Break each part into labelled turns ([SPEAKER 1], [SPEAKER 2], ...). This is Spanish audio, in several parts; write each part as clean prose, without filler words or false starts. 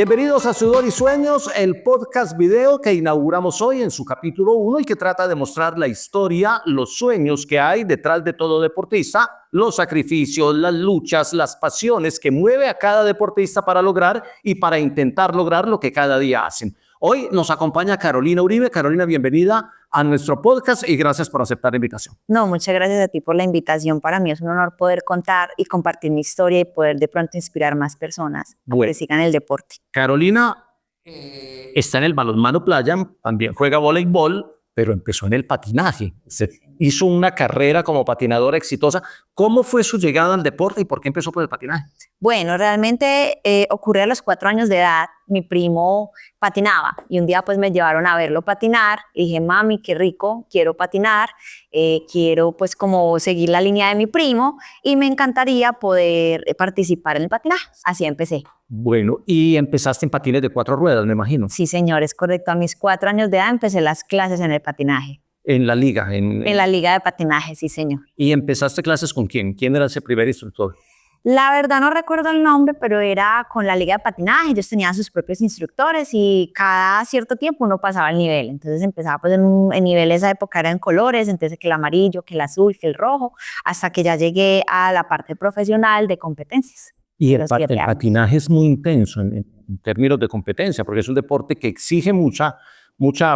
[SPEAKER 1] Bienvenidos a Sudor y Sueños, el podcast video que inauguramos hoy en su capítulo 1 y que trata de mostrar la historia, los sueños que hay detrás de todo deportista, los sacrificios, las luchas, las pasiones que mueve a cada deportista para lograr y para intentar lograr lo que cada día hacen. Hoy nos acompaña Carolina Uribe. Carolina, bienvenida a nuestro podcast y gracias por aceptar la invitación.
[SPEAKER 2] No, muchas gracias a ti por la invitación. Para mí es un honor poder contar y compartir mi historia y poder de pronto inspirar más personas a que sigan el deporte.
[SPEAKER 1] Carolina está en el balonmano playa, también juega voleibol, pero empezó en el patinaje. Se hizo una carrera como patinadora exitosa. ¿Cómo fue su llegada al deporte y por qué empezó por el patinaje?
[SPEAKER 2] Bueno, realmente ocurrió a los 4 años de edad. Mi primo patinaba y un día pues me llevaron a verlo patinar y dije, mami, qué rico, quiero patinar, quiero pues como seguir la línea de mi primo y me encantaría poder participar en el patinaje. Así empecé.
[SPEAKER 1] Bueno, y empezaste en patines de 4 ruedas, me imagino.
[SPEAKER 2] Sí, señor, es correcto. A mis 4 años de edad empecé las clases en el patinaje.
[SPEAKER 1] En la liga.
[SPEAKER 2] En la liga de patinaje, sí, señor.
[SPEAKER 1] ¿Y empezaste clases con quién? ¿Quién era ese primer instructor?
[SPEAKER 2] La verdad no recuerdo el nombre, pero era con la liga de patinaje. Ellos tenían sus propios instructores y cada cierto tiempo uno pasaba el nivel. Entonces empezaba pues en nivel, esa época era en colores, entonces que el amarillo, que el azul, que el rojo, hasta que ya llegué a la parte profesional de competencias.
[SPEAKER 1] Y el patinaje es muy intenso en términos de competencia, porque es un deporte que exige mucha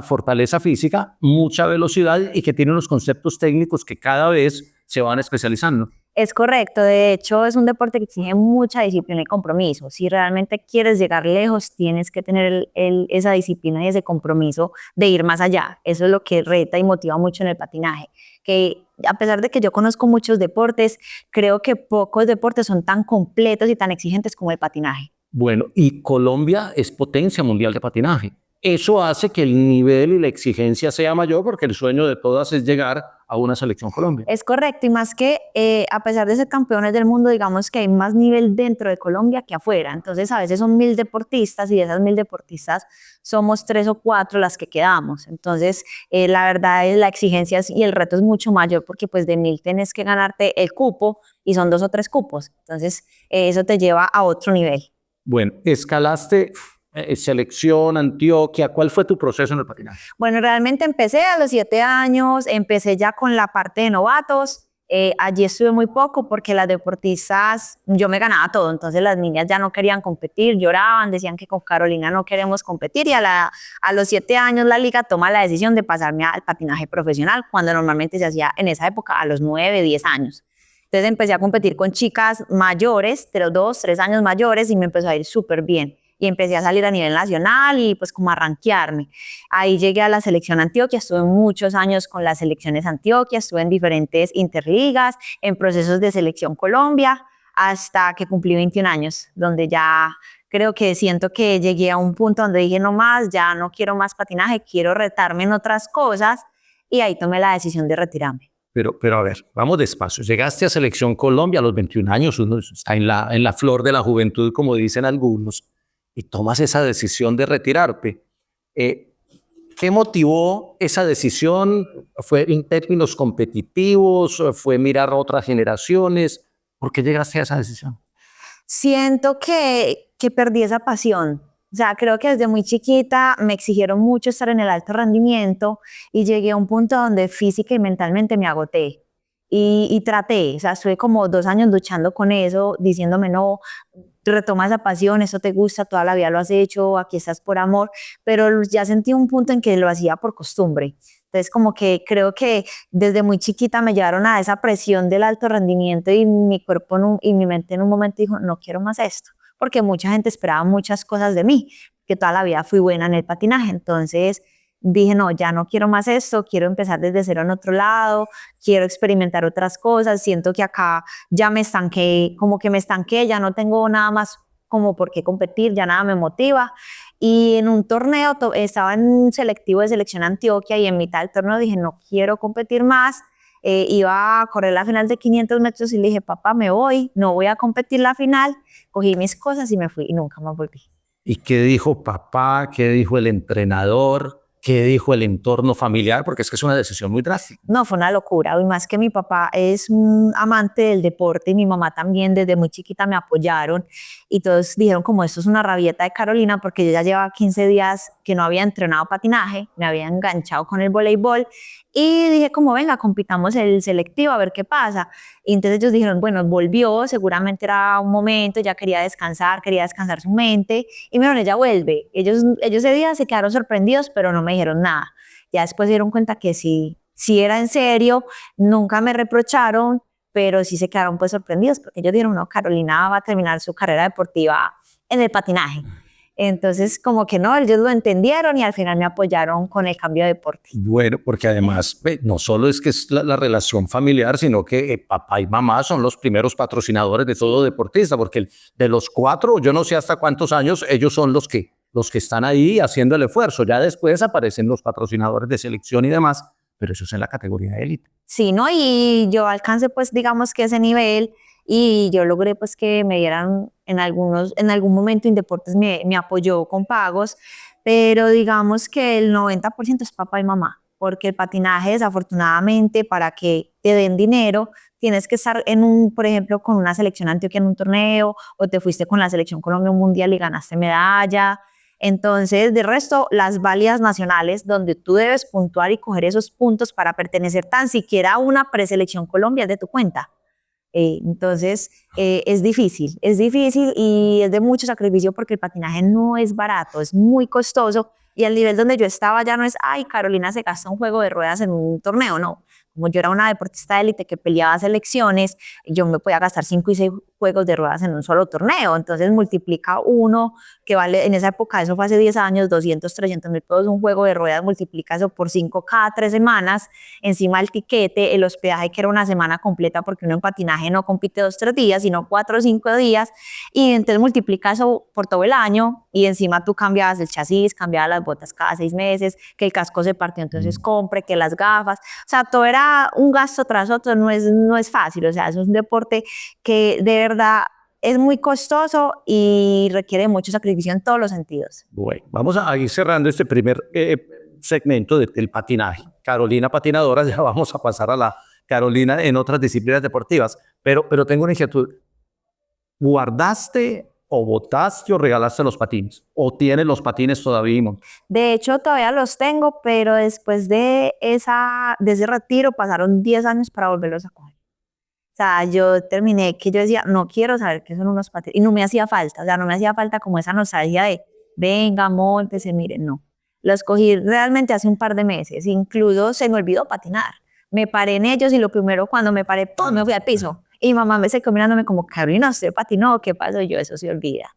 [SPEAKER 1] fortaleza física, mucha velocidad y que tiene unos conceptos técnicos que cada vez se van especializando.
[SPEAKER 2] Es correcto, de hecho es un deporte que exige mucha disciplina y compromiso. Si realmente quieres llegar lejos, tienes que tener esa disciplina y ese compromiso de ir más allá. Eso es lo que reta y motiva mucho en el patinaje. Que a pesar de que yo conozco muchos deportes, creo que pocos deportes son tan completos y tan exigentes como el patinaje.
[SPEAKER 1] Bueno, y Colombia es potencia mundial de patinaje. Eso hace que el nivel y la exigencia sea mayor porque el sueño de todas es llegar a una selección Colombia.
[SPEAKER 2] Es correcto, y más que a pesar de ser campeones del mundo, digamos que hay más nivel dentro de Colombia que afuera. Entonces a veces son 1000 deportistas y de esas 1000 deportistas somos 3 o 4 las que quedamos. Entonces la verdad es la exigencia y el reto es mucho mayor porque pues de 1000 tienes que ganarte el cupo y son 2 o 3 cupos. Entonces eso te lleva a otro nivel.
[SPEAKER 1] Bueno, escalaste selección, Antioquia. ¿Cuál fue tu proceso en el patinaje?
[SPEAKER 2] Bueno, realmente empecé a los 7 años, empecé ya con la parte de novatos. Allí estuve muy poco porque las deportistas, yo me ganaba todo, entonces las niñas ya no querían competir, lloraban, decían que con Carolina no queremos competir y a los 7 años la liga toma la decisión de pasarme al patinaje profesional cuando normalmente se hacía en esa época a los 9, 10 años. Entonces empecé a competir con chicas mayores, de los 2, 3 años mayores y me empezó a ir súper bien. Y empecé a salir a nivel nacional y pues como a rankearme. Ahí llegué a la selección Antioquia, estuve muchos años con las selecciones Antioquia, estuve en diferentes interligas, en procesos de selección Colombia, hasta que cumplí 21 años, donde ya creo que siento que llegué a un punto donde dije no más, ya no quiero más patinaje, quiero retarme en otras cosas y ahí tomé la decisión de retirarme.
[SPEAKER 1] Pero a ver, vamos despacio. Llegaste a Selección Colombia a los 21 años, uno está en la flor de la juventud, como dicen algunos, y tomas esa decisión de retirarte. ¿Qué motivó esa decisión? ¿Fue en términos competitivos? ¿Fue mirar a otras generaciones? ¿Por qué llegaste a esa decisión?
[SPEAKER 2] Siento que perdí esa pasión. O sea, creo que desde muy chiquita me exigieron mucho estar en el alto rendimiento y llegué a un punto donde física y mentalmente me agoté. Y traté, o sea, estuve como 2 años luchando con eso, diciéndome no, retoma esa pasión, eso te gusta, toda la vida lo has hecho, aquí estás por amor, pero ya sentí un punto en que lo hacía por costumbre. Entonces como que creo que desde muy chiquita me llevaron a esa presión del alto rendimiento y mi cuerpo y mi mente en un momento dijo, no quiero más esto, porque mucha gente esperaba muchas cosas de mí, que toda la vida fui buena en el patinaje, entonces dije, no, ya no quiero más esto, quiero empezar desde cero en otro lado, quiero experimentar otras cosas, siento que acá ya me estanqué, como que me estanqué, ya no tengo nada más como por qué competir, ya nada me motiva. Y en un torneo, estaba en un selectivo de selección Antioquia y en mitad del torneo dije, no quiero competir más, iba a correr la final de 500 metros y le dije, papá, me voy, no voy a competir la final, cogí mis cosas y me fui y nunca más volví.
[SPEAKER 1] ¿Y qué dijo papá? ¿Qué dijo el entrenador? ¿Qué dijo el entorno familiar? Porque es que es una decisión muy drástica.
[SPEAKER 2] No, fue una locura. Y más que mi papá es un amante del deporte y mi mamá también desde muy chiquita me apoyaron y todos dijeron como esto es una rabieta de Carolina porque yo ya llevaba 15 días que no había entrenado patinaje, me había enganchado con el voleibol y dije como venga, compitamos el selectivo a ver qué pasa. Y entonces ellos dijeron, bueno, volvió, seguramente era un momento, ya quería descansar su mente y me dijeron, ella vuelve. Ellos ese día se quedaron sorprendidos, pero no me dijeron nada. Ya después se dieron cuenta que sí era en serio, nunca me reprocharon, pero sí se quedaron pues sorprendidos porque ellos dijeron, no, Carolina va a terminar su carrera deportiva en el patinaje. Entonces, como que no, ellos lo entendieron y al final me apoyaron con el cambio de deporte.
[SPEAKER 1] Bueno, porque además no solo es que es la relación familiar, sino que papá y mamá son los primeros patrocinadores de todo deportista, porque de los 4, yo no sé hasta cuántos años, ellos son los que están ahí haciendo el esfuerzo. Ya después aparecen los patrocinadores de selección y demás, pero eso es en la categoría de élite.
[SPEAKER 2] Sí, ¿no? Y yo alcancé pues digamos que ese nivel y yo logré pues que me dieran en algún momento Indeportes me apoyó con pagos, pero digamos que el 90% es papá y mamá, porque el patinaje desafortunadamente para que te den dinero tienes que estar por ejemplo, con una selección Antioquia en un torneo o te fuiste con la selección Colombia a un mundial y ganaste medalla. Entonces, de resto, las válidas nacionales, donde tú debes puntuar y coger esos puntos para pertenecer tan siquiera a una preselección Colombia es de tu cuenta. Entonces, es difícil y es de mucho sacrificio porque el patinaje no es barato, es muy costoso y al nivel donde yo estaba ya no es, ay, Carolina se gasta un juego de ruedas en un torneo, no. Como yo era una deportista de élite que peleaba selecciones, yo me podía gastar 5 y 6 juegos de ruedas en un solo torneo, entonces multiplica uno, que vale, en esa época, eso fue hace 10 años, 200, 300 mil pesos un juego de ruedas, multiplica eso por 5 cada 3 semanas, encima el tiquete, el hospedaje que era una semana completa, porque uno en patinaje no compite 2, 3 días, sino 4 o 5 días, y entonces multiplica eso por todo el año, y encima tú cambiabas el chasis, cambiabas las botas cada 6 meses, que el casco se partió, entonces compre, que las gafas, o sea, todo era un gasto tras otro, no es fácil, o sea, es un deporte que de verdad es muy costoso y requiere mucho sacrificio en todos los sentidos.
[SPEAKER 1] Bueno, vamos a ir cerrando este primer segmento del patinaje. Carolina patinadora, ya vamos a pasar a la Carolina en otras disciplinas deportivas, pero tengo una inquietud. ¿Guardaste o botaste o regalaste los patines? ¿O tienes los patines todavía?
[SPEAKER 2] De hecho, todavía los tengo, pero después de ese retiro pasaron 10 años para volverlos a coger. O sea, yo terminé que yo decía, no quiero saber qué son unos patines. Y no me hacía falta, o sea, no me hacía falta como esa nostalgia de, venga, móntese, miren, no. Los cogí realmente hace un par de meses. Incluso se me olvidó patinar. Me paré en ellos y lo primero cuando me paré, ¡pum!, me fui al piso. Y mamá me se quedó mirándome como, Carolina, ¿usted patinó? ¿Qué pasó? Y yo, eso se olvida.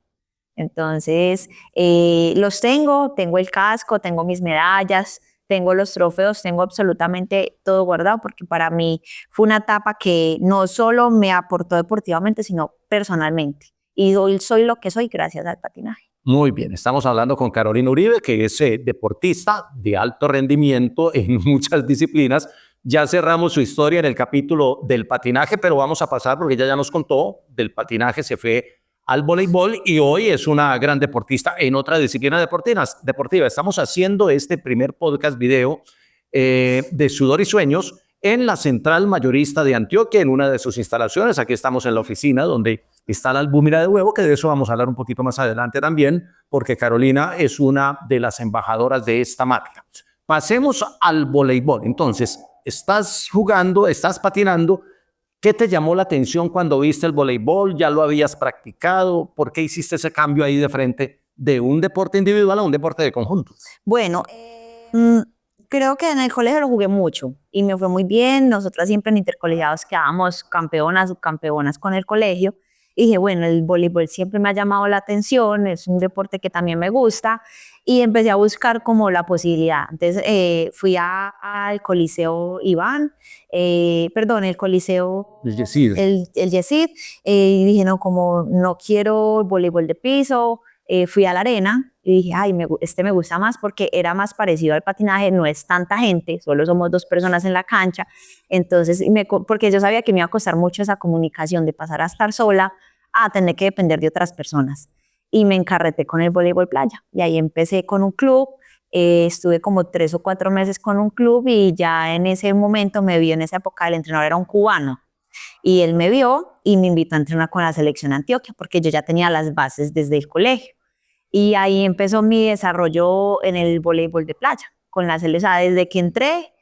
[SPEAKER 2] Entonces, los tengo el casco, tengo mis medallas, tengo los trofeos, tengo absolutamente todo guardado porque para mí fue una etapa que no solo me aportó deportivamente, sino personalmente. Y hoy soy lo que soy gracias al patinaje.
[SPEAKER 1] Muy bien, estamos hablando con Carolina Uribe, que es deportista de alto rendimiento en muchas disciplinas. Ya cerramos su historia en el capítulo del patinaje, pero vamos a pasar, porque ella ya nos contó, del patinaje se fue al voleibol y hoy es una gran deportista en otra disciplina deportiva. Estamos haciendo este primer podcast video de Sudor y Sueños en la Central Mayorista de Antioquia, en una de sus instalaciones. Aquí estamos en la oficina donde está la albúmina de huevo, que de eso vamos a hablar un poquito más adelante también, porque Carolina es una de las embajadoras de esta marca. Pasemos al voleibol. Entonces, estás jugando, estás patinando. ¿Qué te llamó la atención cuando viste el voleibol? ¿Ya lo habías practicado? ¿Por qué hiciste ese cambio ahí de frente de un deporte individual a un deporte de conjunto?
[SPEAKER 2] Bueno, creo que en el colegio lo jugué mucho y me fue muy bien. Nosotras siempre en intercolegiados quedábamos campeonas, subcampeonas con el colegio. Y dije, bueno, el voleibol siempre me ha llamado la atención, es un deporte que también me gusta y empecé a buscar como la posibilidad. Entonces fui al Coliseo Iván, el Coliseo,
[SPEAKER 1] El Yesid.
[SPEAKER 2] el Yesid, y dije, no, como no quiero voleibol de piso, fui a la arena y dije, ay, este me gusta más porque era más parecido al patinaje, no es tanta gente, solo somos 2 personas en la cancha, entonces, porque yo sabía que me iba a costar mucho esa comunicación de pasar a estar sola a tener que depender de otras personas. Y me encarreté con el voleibol playa y ahí empecé con un club Estuve como 3 o 4 meses con un club y ya en ese momento me vio, en esa época el entrenador era un cubano y él me vio y me invitó a entrenar con la selección Antioquia porque yo ya tenía las bases desde el colegio. Y ahí empezó mi desarrollo en el voleibol de playa, con la selección. O sea, desde que entré,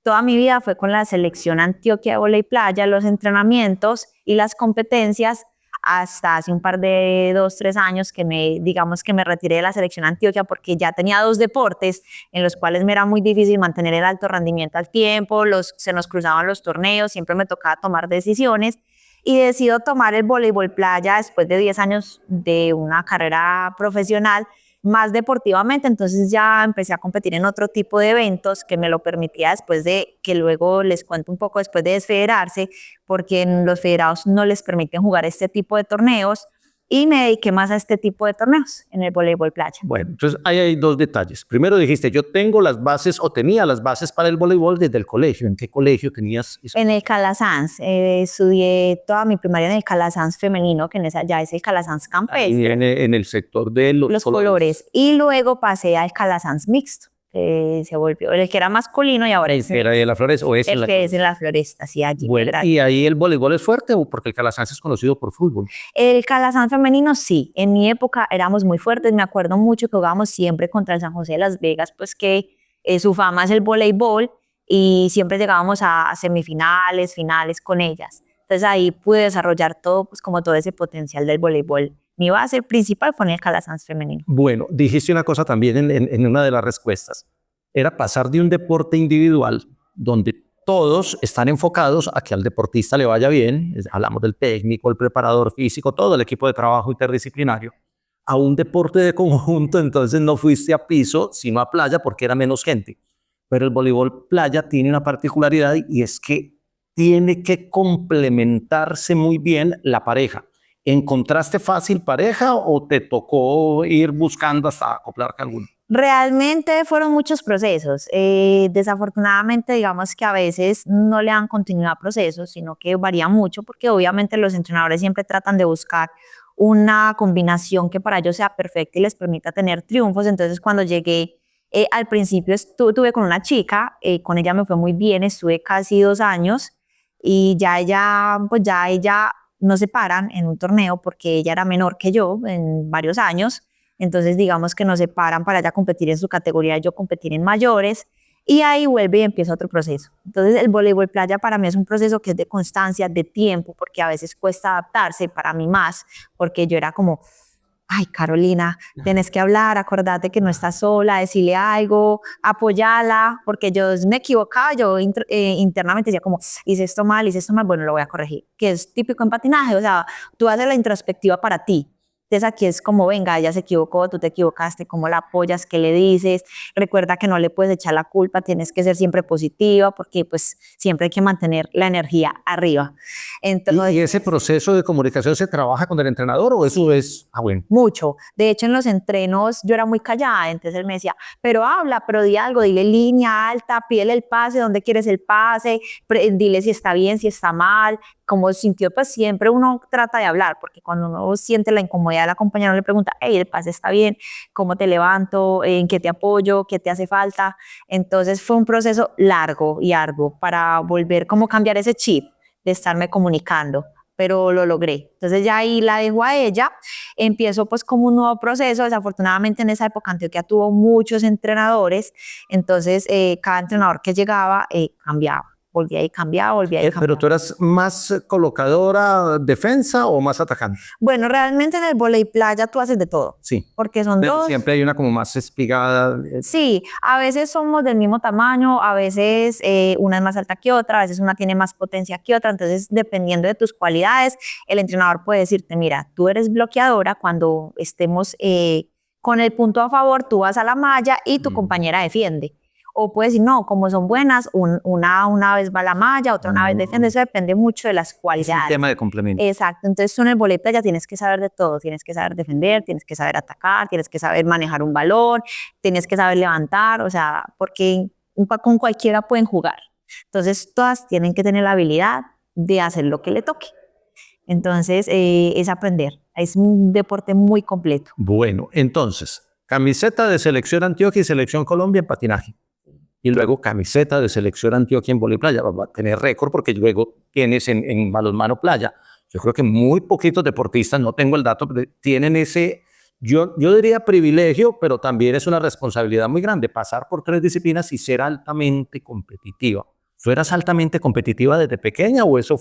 [SPEAKER 2] toda mi vida fue con la selección Antioquia de voleibol playa, los entrenamientos y las competencias, hasta hace un par de 2, 3 años digamos que me retiré de la selección Antioquia porque ya tenía 2 deportes en los cuales me era muy difícil mantener el alto rendimiento al tiempo, se nos cruzaban los torneos, siempre me tocaba tomar decisiones y decido tomar el voleibol playa después de 10 años de una carrera profesional más deportivamente. Entonces ya empecé a competir en otro tipo de eventos que me lo permitía después de, que luego les cuento un poco, después de desfederarse, porque en los federados no les permiten jugar este tipo de torneos, y me dediqué más a este tipo de torneos en el voleibol playa.
[SPEAKER 1] Bueno, entonces ahí hay dos detalles. Primero dijiste, yo tengo las bases o tenía las bases para el voleibol desde el colegio. ¿En qué colegio tenías eso?
[SPEAKER 2] En el Calasanz, estudié toda mi primaria en el Calasanz femenino, que ya es el Calasanz
[SPEAKER 1] Ahí
[SPEAKER 2] campestre.
[SPEAKER 1] en el sector de
[SPEAKER 2] Los colores. Y luego pasé al Calasanz mixto, que se volvió el que era masculino y ahora es
[SPEAKER 1] Era de la Flores o es en
[SPEAKER 2] el
[SPEAKER 1] la
[SPEAKER 2] que es en la Floresta, sí, allí.
[SPEAKER 1] Bueno, ¿y ahí el voleibol es fuerte o porque el Calasanz es conocido por fútbol?
[SPEAKER 2] El Calasanz femenino sí, en mi época éramos muy fuertes, me acuerdo mucho que jugábamos siempre contra el San José de Las Vegas, pues que su fama es el voleibol y siempre llegábamos a semifinales, finales con ellas. Entonces ahí pude desarrollar todo, pues como todo ese potencial del voleibol. Mi base principal fue en el Calasanz femenino.
[SPEAKER 1] Bueno, dijiste una cosa también en una de las respuestas. Era pasar de un deporte individual donde todos están enfocados a que al deportista le vaya bien, hablamos del técnico, el preparador físico, todo el equipo de trabajo interdisciplinario, a un deporte de conjunto. Entonces no fuiste a piso, sino a playa porque era menos gente. Pero el voleibol playa tiene una particularidad y es que tiene que complementarse muy bien la pareja. ¿Encontraste fácil pareja o te tocó ir buscando hasta acoplarte a alguno?
[SPEAKER 2] Realmente fueron muchos procesos. Desafortunadamente, digamos que a veces no le dan continuidad a procesos, sino que varía mucho, porque obviamente los entrenadores siempre tratan de buscar una combinación que para ellos sea perfecta y les permita tener triunfos. Entonces, cuando llegué, al principio estuve con una chica, con ella me fue muy bien, estuve casi 2 años y ya ella nos separan en un torneo porque ella era menor que yo en varios años. Entonces, digamos que nos separan para ella competir en su categoría y yo competir en mayores. Y ahí vuelve y empieza otro proceso. Entonces, el voleibol playa para mí es un proceso que es de constancia, de tiempo, porque a veces cuesta adaptarse, para mí más, porque yo era como, ay, Carolina, tienes que hablar, acordate que no estás sola, decirle algo, apoyala, porque yo me equivocaba, yo internamente decía como, hice esto mal, bueno, lo voy a corregir, que es típico en patinaje. O sea, tú haces la introspectiva para ti. Entonces aquí es como, venga, ella se equivocó, tú te equivocaste, ¿cómo la apoyas? ¿Qué le dices? Recuerda que no le puedes echar la culpa, tienes que ser siempre positiva, porque pues siempre hay que mantener la energía arriba. Entonces,
[SPEAKER 1] ¿Y ese proceso de comunicación se trabaja con el entrenador o eso es, bueno?
[SPEAKER 2] mucho. De hecho, en los entrenos yo era muy callada, entonces él me decía, pero habla, pero di algo, dile línea alta, pídele el pase, dónde quieres el pase, dile si está bien, si está mal, como sintió. Pues siempre uno trata de hablar, porque cuando uno siente la incomodidad de la compañera, uno le pregunta, hey, el pase está bien, ¿cómo te levanto? ¿En qué te apoyo? ¿Qué te hace falta? Entonces fue un proceso largo y arduo para volver, como cambiar ese chip de estarme comunicando, pero lo logré. Entonces ya ahí la dejo a ella, empiezo pues como un nuevo proceso. Desafortunadamente en esa época Antioquia tuvo muchos entrenadores, entonces cada entrenador que llegaba cambiaba, volvía y cambiaba, volvía y cambiaba.
[SPEAKER 1] ¿Pero tú eras más colocadora, defensa o más atacante?
[SPEAKER 2] Bueno, realmente en el voleibol playa tú haces de todo,
[SPEAKER 1] Sí.
[SPEAKER 2] porque son
[SPEAKER 1] Pero
[SPEAKER 2] dos.
[SPEAKER 1] siempre hay una como más espigada.
[SPEAKER 2] Sí, a veces somos del mismo tamaño, a veces una es más alta que otra, a veces una tiene más potencia que otra. Entonces, dependiendo de tus cualidades, el entrenador puede decirte, mira, tú eres bloqueadora, cuando estemos con el punto a favor, tú vas a la malla y tu compañera defiende. O puede decir, no, como son buenas, una vez va a la malla, otra una vez defiende. Eso depende mucho de las
[SPEAKER 1] Es
[SPEAKER 2] cualidades.
[SPEAKER 1] un tema de complemento.
[SPEAKER 2] Exacto. Entonces tú en el voleibol playa tienes que saber de todo. Tienes que saber defender, tienes que saber atacar, tienes que saber manejar un balón, tienes que saber levantar, o sea, porque con cualquiera pueden jugar. Entonces todas tienen que tener la habilidad de hacer lo que le toque. Entonces es aprender. Es un deporte muy completo.
[SPEAKER 1] Bueno, entonces, camiseta de Selección Antioquia y Selección Colombia en patinaje. Y luego camiseta de Selección Antioquia en vóley playa. Va a tener récord porque luego tienes en balonmano playa. Yo creo que muy poquitos deportistas, no tengo el dato, pero tienen ese, yo diría privilegio, pero también es una responsabilidad muy grande pasar por 3 disciplinas y ser altamente competitiva. ¿Tú eras altamente competitiva desde pequeña o eso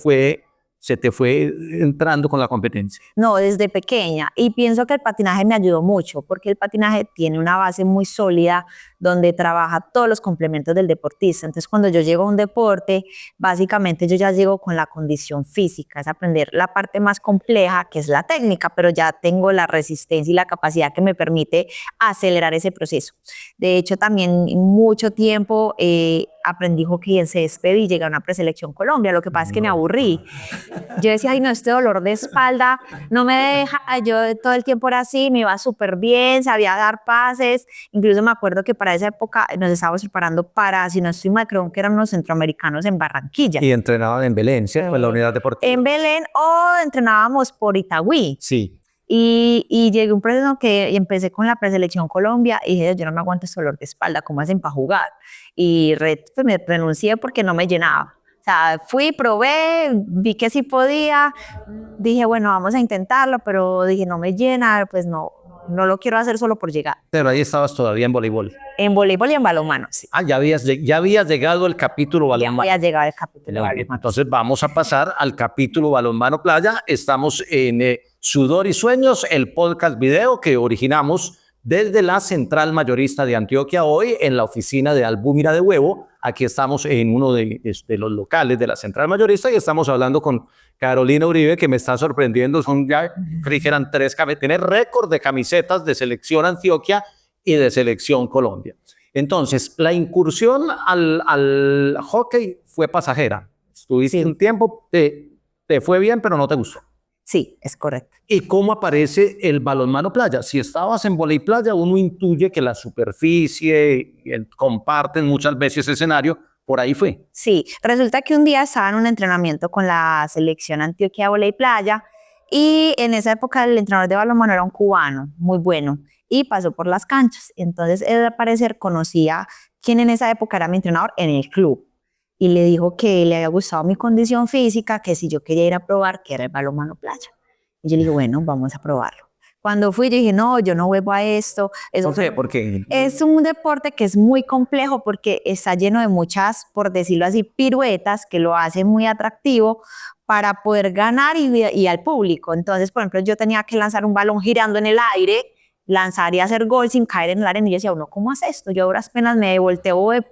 [SPEAKER 1] se te fue entrando con la competencia?
[SPEAKER 2] No, desde pequeña. Y pienso que el patinaje me ayudó mucho porque el patinaje tiene una base muy sólida donde trabaja todos los complementos del deportista. Entonces, cuando yo llego a un deporte, básicamente yo ya llego con la condición física, es aprender la parte más compleja, que es la técnica, pero ya tengo la resistencia y la capacidad que me permite acelerar ese proceso. De hecho, también mucho tiempo aprendí hockey en césped y llegué a una preselección Colombia. Lo que pasa es que me aburrí. Yo decía, ay no, este dolor de espalda no me deja, yo todo el tiempo era así, me iba súper bien, sabía dar pases, incluso me acuerdo que para esa época nos estábamos preparando para, si no estoy mal, creo que eran unos centroamericanos en Barranquilla.
[SPEAKER 1] Y entrenaban en Belén, ¿cierto? En la unidad deportiva.
[SPEAKER 2] En Belén o entrenábamos por Itagüí.
[SPEAKER 1] Sí.
[SPEAKER 2] Y llegué a un proceso que empecé con la preselección Colombia y dije, yo no me aguanto este dolor de espalda, ¿cómo hacen para jugar? Y pues me renuncié porque no me llenaba. O sea, fui, probé, vi que sí podía, dije, bueno, vamos a intentarlo, pero dije, no me llena, pues no lo quiero hacer solo por llegar.
[SPEAKER 1] Pero ahí estabas todavía en voleibol.
[SPEAKER 2] En voleibol y en balonmano, sí.
[SPEAKER 1] Ah, ya habías llegado al capítulo
[SPEAKER 2] Ya
[SPEAKER 1] balonmano.
[SPEAKER 2] voy a llegar al capítulo
[SPEAKER 1] Muy bien,
[SPEAKER 2] balonmano.
[SPEAKER 1] entonces vamos a pasar al capítulo balonmano playa. Estamos en Sudor y Sueños, el podcast video que originamos desde la Central Mayorista de Antioquia, hoy en la oficina de Albúmira de Huevo. Aquí estamos en uno de los locales de la Central Mayorista y estamos hablando con Carolina Uribe, que me está sorprendiendo. Ya creí que eran 3 camisetas. Tiene récord de camisetas de Selección Antioquia y de Selección Colombia. Entonces, la incursión al hockey fue pasajera. Estuviste un tiempo, te fue bien, pero no te gustó.
[SPEAKER 2] Sí, es correcto.
[SPEAKER 1] ¿Y cómo aparece el balonmano playa? Si estabas en vóley playa, uno intuye que la superficie comparten muchas veces escenario. Por ahí fue.
[SPEAKER 2] Sí, resulta que un día estaba en un entrenamiento con la selección Antioquia Vóley Playa y en esa época el entrenador de balonmano era un cubano muy bueno y pasó por las canchas. Entonces él al parecer conocía quién en esa época era mi entrenador en el club y le dijo que le había gustado mi condición física, que si yo quería ir a probar, que era el balonmano playa. Y yo le dije, bueno, vamos a probarlo. Cuando fui, yo dije, no, yo no vuelvo a esto.
[SPEAKER 1] No sé, porque
[SPEAKER 2] Es un deporte que es muy complejo porque está lleno de muchas, por decirlo así, piruetas que lo hacen muy atractivo para poder ganar y al público. Entonces, por ejemplo, yo tenía que lanzar un balón girando en el aire, lanzar y hacer gol sin caer en el arena. Y yo decía, uno, ¿cómo hace esto? Yo a duras penas me volteo de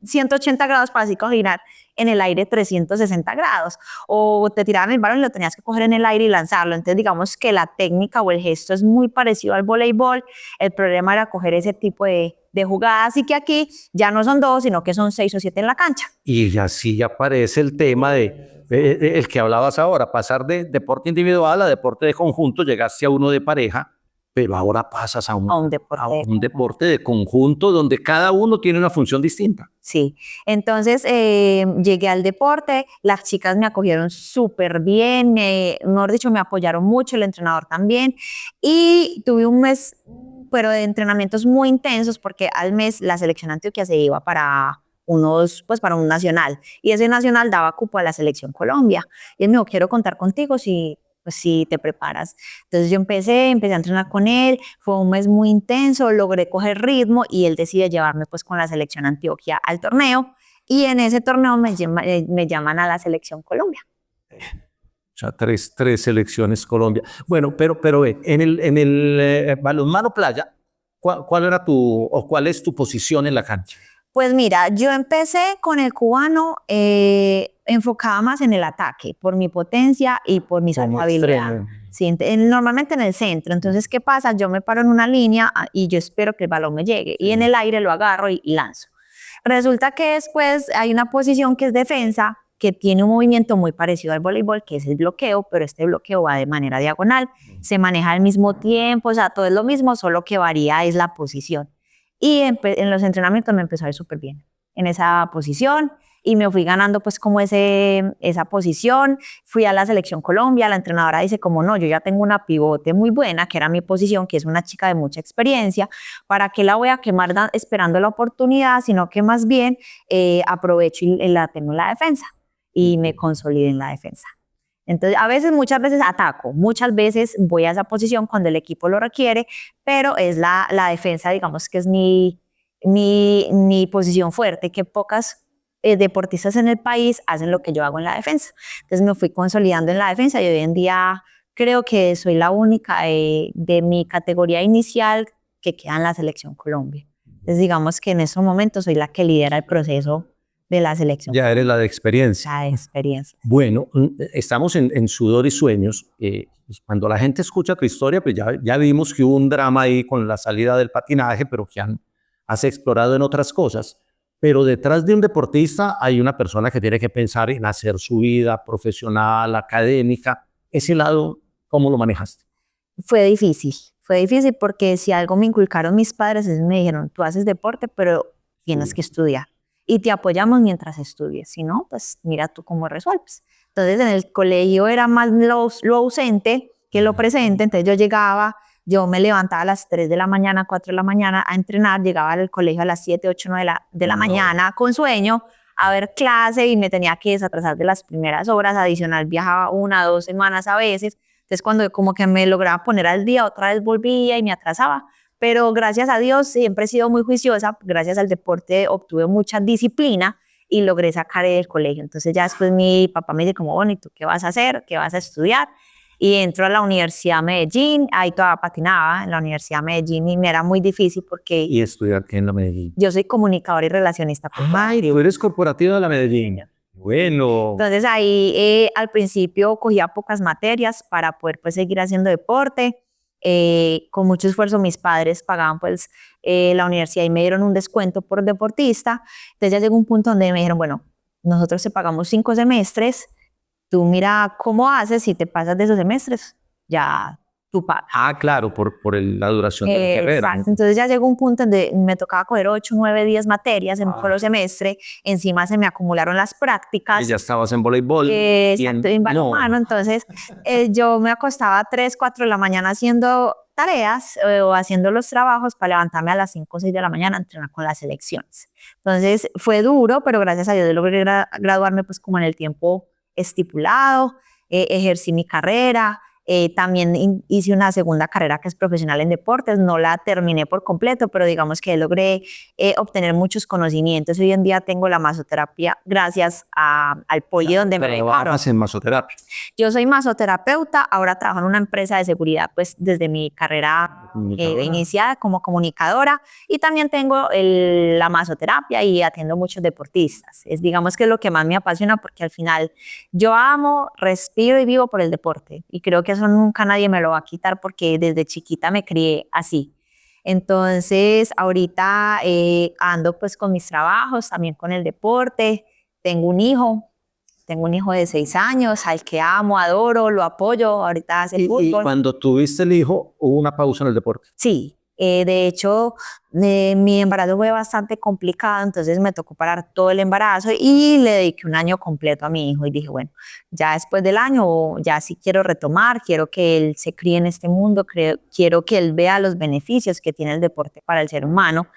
[SPEAKER 2] 180 grados para así girar en el aire 360 grados. O te tiraban el balón y lo tenías que coger en el aire y lanzarlo. Entonces, digamos que la técnica o el gesto es muy parecido al voleibol. El problema era coger ese tipo de jugadas. Así que aquí ya no son 2, sino que son 6 o 7 en la cancha.
[SPEAKER 1] Y así aparece el tema el que hablabas ahora, pasar de deporte individual a deporte de conjunto, llegaste a uno de pareja, pero ahora pasas a un deporte de conjunto donde cada uno tiene una función distinta.
[SPEAKER 2] Sí, entonces llegué al deporte, las chicas me acogieron súper bien, mejor dicho, me apoyaron mucho, el entrenador también, y tuve un mes, pero de entrenamientos muy intensos, porque al mes la selección Antioquia se iba para para un nacional, y ese nacional daba cupo a la selección Colombia, y él me dijo, quiero contar contigo si te preparas. Entonces yo empecé a entrenar con él, fue un mes muy intenso, logré coger ritmo y él decide llevarme pues con la selección Antioquia al torneo y en ese torneo me llaman a la selección Colombia.
[SPEAKER 1] O sea, tres selecciones Colombia. Bueno, pero en el balonmano playa, ¿cuál es tu posición en la cancha?
[SPEAKER 2] Pues mira, yo empecé con el cubano enfocada más en el ataque, por mi potencia y por mi salvabilidad. Sí, normalmente en el centro. Entonces, ¿qué pasa? Yo me paro en una línea y yo espero que el balón me llegue. Y en el aire lo agarro y lanzo. Resulta que después hay una posición que es defensa, que tiene un movimiento muy parecido al voleibol, que es el bloqueo, pero este bloqueo va de manera diagonal. Se maneja al mismo tiempo, o sea, todo es lo mismo, solo que varía es la posición. Y en los entrenamientos me empezó a ir súper bien en esa posición y me fui ganando pues como esa posición. Fui a la selección Colombia, la entrenadora dice como no, yo ya tengo una pivote muy buena, que era mi posición, que es una chica de mucha experiencia, ¿para qué la voy a quemar esperando la oportunidad? Sino que más bien aprovecho y la tengo en la defensa y me consolidé en la defensa. Entonces, muchas veces ataco, muchas veces voy a esa posición cuando el equipo lo requiere, pero es la defensa, digamos que es mi posición fuerte, que pocas deportistas en el país hacen lo que yo hago en la defensa. Entonces me fui consolidando en la defensa y hoy en día creo que soy la única de mi categoría inicial que queda en la selección Colombia. Entonces digamos que en estos momentos soy la que lidera el proceso de la selección.
[SPEAKER 1] Ya eres la de experiencia.
[SPEAKER 2] La de experiencia.
[SPEAKER 1] Bueno, estamos en Sudor y Sueños. Pues cuando la gente escucha tu historia, pues ya vimos que hubo un drama ahí con la salida del patinaje, pero que has explorado en otras cosas. Pero detrás de un deportista hay una persona que tiene que pensar en hacer su vida profesional, académica. Ese lado, ¿cómo lo manejaste?
[SPEAKER 2] Fue difícil porque si algo me inculcaron mis padres, ellos me dijeron, tú haces deporte, pero tienes que estudiar y te apoyamos mientras estudies, si no, pues mira tú cómo resuelves. Entonces en el colegio era más lo ausente que lo presente, entonces yo me levantaba a las 3 de la mañana, 4 de la mañana a entrenar, llegaba al colegio a las 7, 8, 9 de la mañana con sueño, a ver clase y me tenía que desatrasar de las primeras horas, adicional viajaba 1 o 2 semanas a veces, entonces cuando como que me lograba poner al día, otra vez volvía y me atrasaba, pero gracias a Dios siempre he sido muy juiciosa, gracias al deporte obtuve mucha disciplina y logré sacar el colegio. Entonces ya después mi papá me dice como, bueno, ¿y tú qué vas a hacer? ¿Qué vas a estudiar? Y entro a la Universidad de Medellín, ahí todavía patinaba en la Universidad de Medellín y me era muy difícil porque...
[SPEAKER 1] ¿Y estudiar qué en la Medellín?
[SPEAKER 2] Yo soy comunicadora y relacionista corporativa.
[SPEAKER 1] Tú eres corporativa de la Medellín. Bueno.
[SPEAKER 2] Entonces ahí al principio cogía pocas materias para poder pues seguir haciendo deporte. Con mucho esfuerzo mis padres pagaban pues la universidad y me dieron un descuento por deportista. Entonces ya llegó un punto donde me dijeron, bueno, nosotros te pagamos 5 semestres, tú mira cómo haces, si te pasas de esos semestres, ya tú pagas.
[SPEAKER 1] Ah, claro, por la duración de la carrera.
[SPEAKER 2] Exacto, entonces ya llegó un punto donde me tocaba coger 8, 9, 10 materias en un solo semestre, encima se me acumularon las prácticas.
[SPEAKER 1] Y ya estabas en voleibol.
[SPEAKER 2] Exacto, en balonmano, entonces yo me acostaba a 3, 4 de la mañana haciendo tareas o haciendo los trabajos para levantarme a las 5 o 6 de la mañana a entrenar con las selecciones. Entonces fue duro, pero gracias a Dios logré graduarme pues como en el tiempo estipulado, ejercí mi carrera. También hice una segunda carrera que es profesional en deportes, no la terminé por completo, pero digamos que logré obtener muchos conocimientos. Hoy en día tengo la masoterapia gracias al poli donde me dejaron.
[SPEAKER 1] ¿Trabajas en masoterapia?
[SPEAKER 2] Yo soy masoterapeuta, ahora trabajo en una empresa de seguridad pues desde mi carrera iniciada como comunicadora y también tengo la masoterapia y atiendo muchos deportistas. Digamos que es lo que más me apasiona porque al final yo amo, respiro y vivo por el deporte y creo que eso nunca nadie me lo va a quitar porque desde chiquita me crié así. Entonces ahorita ando pues con mis trabajos, también con el deporte, tengo un hijo de 6 años al que amo, adoro, lo apoyo, ahorita hace fútbol.
[SPEAKER 1] Y cuando tuviste el hijo, ¿hubo una pausa en el deporte?
[SPEAKER 2] Sí, de hecho mi embarazo fue bastante complicado, entonces me tocó parar todo el embarazo y le dediqué un año completo a mi hijo y dije, bueno, ya después del año, ya sí quiero retomar, quiero que él se críe en este mundo, quiero que él vea los beneficios que tiene el deporte para el ser humano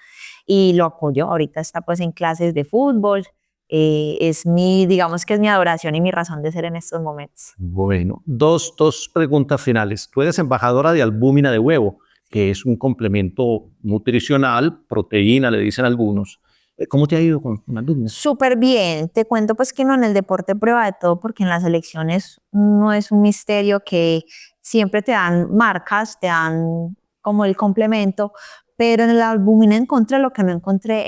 [SPEAKER 2] y lo apoyo. Ahorita está pues en clases de fútbol. Digamos que es mi adoración y mi razón de ser en estos momentos.
[SPEAKER 1] Bueno, dos preguntas finales. Tú eres embajadora de albúmina de huevo, que es un complemento nutricional, proteína, le dicen algunos. ¿Cómo te ha ido con albúmina?
[SPEAKER 2] Súper bien. Te cuento pues que no, en el deporte prueba de todo porque en las elecciones no es un misterio que siempre te dan marcas, te dan como el complemento, pero en la albúmina encontré lo que no encontré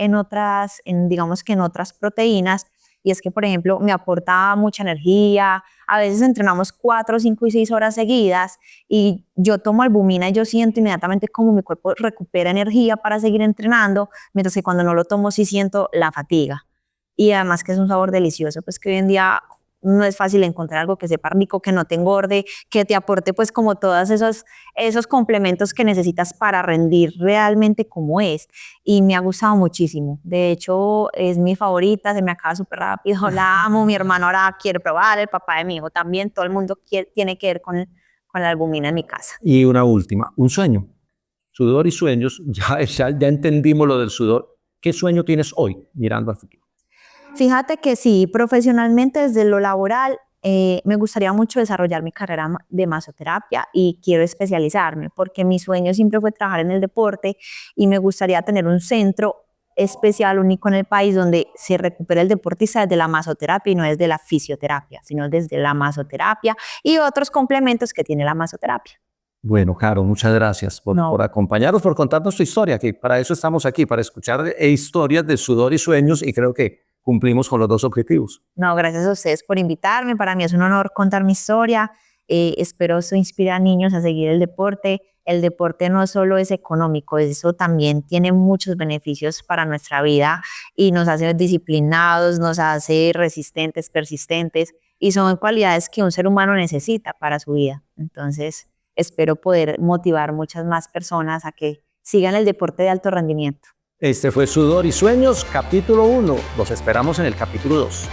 [SPEAKER 2] digamos que en otras proteínas, y es que, por ejemplo, me aporta mucha energía. A veces entrenamos 4, 5 y 6 horas seguidas y yo tomo albúmina y yo siento inmediatamente cómo mi cuerpo recupera energía para seguir entrenando, mientras que cuando no lo tomo sí siento la fatiga. Y además que es un sabor delicioso, pues que hoy en día no es fácil encontrar algo que sepa rico, que no te engorde, que te aporte pues como todos esos complementos que necesitas para rendir realmente como es. Y me ha gustado muchísimo. De hecho, es mi favorita, se me acaba súper rápido, la amo. Mi hermano ahora quiere probar, el papá de mi hijo también, todo el mundo tiene que ver con la albumina en mi casa.
[SPEAKER 1] Y una última, un sueño. Sudor y sueños, ya entendimos lo del sudor. ¿Qué sueño tienes hoy mirando al futuro?
[SPEAKER 2] Fíjate que sí, profesionalmente desde lo laboral, me gustaría mucho desarrollar mi carrera de masoterapia y quiero especializarme porque mi sueño siempre fue trabajar en el deporte y me gustaría tener un centro especial, único en el país, donde se recupere el deportista desde la masoterapia y no desde la fisioterapia, sino desde la masoterapia y otros complementos que tiene la masoterapia.
[SPEAKER 1] Bueno, Caro, muchas gracias
[SPEAKER 2] No,
[SPEAKER 1] por acompañarnos, por contarnos tu historia, que para eso estamos aquí, para escuchar historias de sudor y sueños, y creo que cumplimos con los dos objetivos.
[SPEAKER 2] no, gracias a ustedes por invitarme. Para mí es un honor contar mi historia. Espero eso inspire a niños a seguir el deporte. El deporte no solo es económico, eso también tiene muchos beneficios para nuestra vida y nos hace disciplinados, nos hace resistentes, persistentes y son cualidades que un ser humano necesita para su vida. Entonces, espero poder motivar muchas más personas a que sigan el deporte de alto rendimiento.
[SPEAKER 1] Este fue Sudor y Sueños, capítulo 1. Los esperamos en el capítulo 2.